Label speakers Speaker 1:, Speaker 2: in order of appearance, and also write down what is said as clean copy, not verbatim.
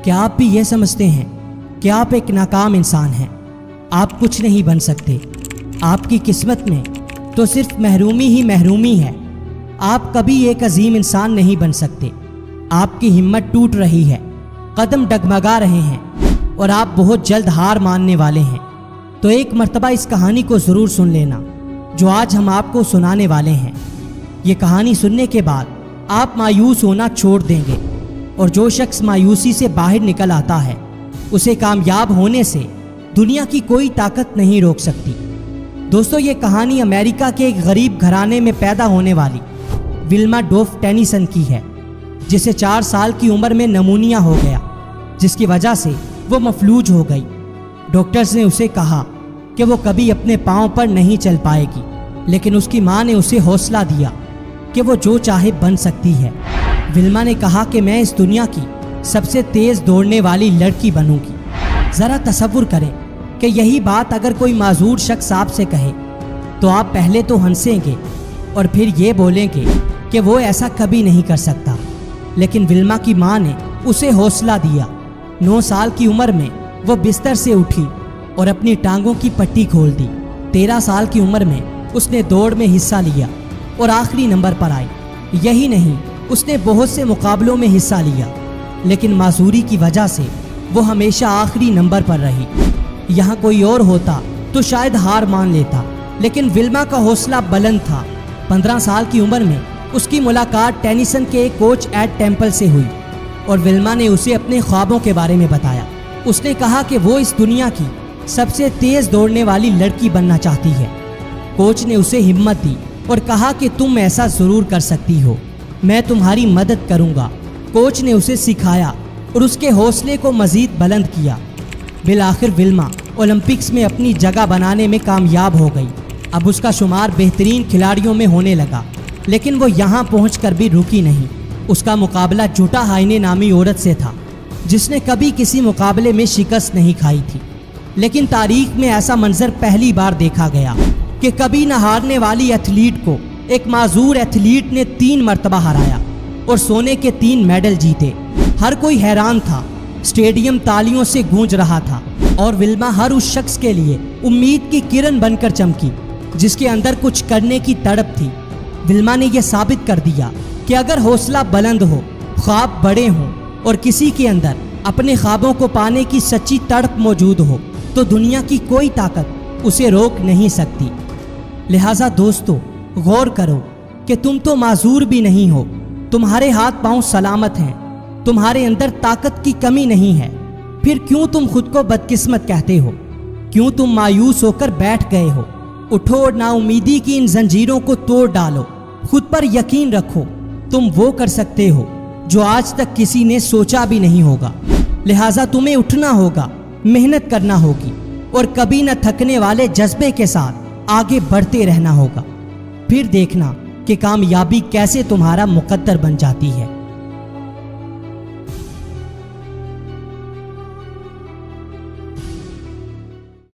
Speaker 1: क्या आप भी ये समझते हैं कि आप एक नाकाम इंसान हैं? आप कुछ नहीं बन सकते। आपकी किस्मत में तो सिर्फ महरूमी ही महरूमी है। आप कभी एक अजीम इंसान नहीं बन सकते। आपकी हिम्मत टूट रही है, कदम डगमगा रहे हैं और आप बहुत जल्द हार मानने वाले हैं। तो एक मर्तबा इस कहानी को ज़रूर सुन लेना जो आज हम आपको सुनाने वाले हैं। ये कहानी सुनने के बाद आप मायूस होना छोड़ देंगे और जो शख्स मायूसी से बाहर निकल आता है उसे कामयाब होने से दुनिया की कोई ताकत नहीं रोक सकती। दोस्तों, ये कहानी अमेरिका के एक गरीब घराने में पैदा होने वाली विल्मा डोफ टेनिसन की है, जिसे 4 साल की उम्र में नमूनिया हो गया, जिसकी वजह से वो मफलूज हो गई। डॉक्टर्स ने उसे कहा कि वो कभी अपने पाँव पर नहीं चल पाएगी, लेकिन उसकी माँ ने उसे हौसला दिया कि वो जो चाहे बन सकती है। विल्मा ने कहा कि मैं इस दुनिया की सबसे तेज़ दौड़ने वाली लड़की बनूंगी। ज़रा तसव्वुर करें कि यही बात अगर कोई माजूर शख्स आपसे कहे तो आप पहले तो हंसेंगे और फिर ये बोलेंगे कि वो ऐसा कभी नहीं कर सकता। लेकिन विल्मा की माँ ने उसे हौसला दिया। 9 साल की उम्र में वो बिस्तर से उठी और अपनी टांगों की पट्टी खोल दी। 13 साल की उम्र में उसने दौड़ में हिस्सा लिया और आखिरी नंबर पर आई। यही नहीं, उसने बहुत से मुकाबलों में हिस्सा लिया, लेकिन माजूरी की वजह से वो हमेशा आखिरी नंबर पर रही। यहाँ कोई और होता तो शायद हार मान लेता, लेकिन विल्मा का हौसला बुलंद था। 15 साल की उम्र में उसकी मुलाकात टेनिसन के एक कोच एड टेम्पल से हुई और विल्मा ने उसे अपने ख्वाबों के बारे में बताया। उसने कहा कि वो इस दुनिया की सबसे तेज़ दौड़ने वाली लड़की बनना चाहती है। कोच ने उसे हिम्मत दी और कहा कि तुम ऐसा ज़रूर कर सकती हो, मैं तुम्हारी मदद करूँगा। कोच ने उसे सिखाया और उसके हौसले को मज़ीद बुलंद किया। बिलाखिर विल्मा ओलंपिक्स में अपनी जगह बनाने में कामयाब हो गई। अब उसका शुमार बेहतरीन खिलाड़ियों में होने लगा, लेकिन वो यहाँ पहुँचकर भी रुकी नहीं। उसका मुकाबला जूटा हाइने नामी औरत से था, जिसने कभी किसी मुकाबले में शिकस्त नहीं खाई थी। लेकिन तारीख में ऐसा मंजर पहली बार देखा गया कि कभी न हारने वाली एथलीट को एक माजूर एथलीट ने 3 मरतबा हराया और सोने के 3 मेडल जीते। हर कोई हैरान था, स्टेडियम तालियों से गूंज रहा था और विल्मा हर उस शख्स के लिए उम्मीद की किरण बनकर चमकी जिसके अंदर कुछ करने की तड़प थी। विल्मा ने यह साबित कर दिया कि अगर हौसला बुलंद हो, ख्वाब बड़े हों और किसी के अंदर अपने ख्वाबों को पाने की सच्ची तड़प मौजूद हो तो दुनिया की कोई ताकत उसे रोक नहीं सकती। लिहाजा दोस्तों, गौर करो कि तुम तो माजूर भी नहीं हो, तुम्हारे हाथ पांव सलामत हैं, तुम्हारे अंदर ताकत की कमी नहीं है। फिर क्यों तुम खुद को बदकिस्मत कहते हो? क्यों तुम मायूस होकर बैठ गए हो? उठो और नाउमीदी की इन जंजीरों को तोड़ डालो। खुद पर यकीन रखो, तुम वो कर सकते हो जो आज तक किसी ने सोचा भी नहीं होगा। लिहाजा तुम्हें उठना होगा, मेहनत करना होगी और कभी न थकने वाले जज्बे के साथ आगे बढ़ते रहना होगा। फिर देखना कि कामयाबी कैसे तुम्हारा मुकद्दर बन जाती है।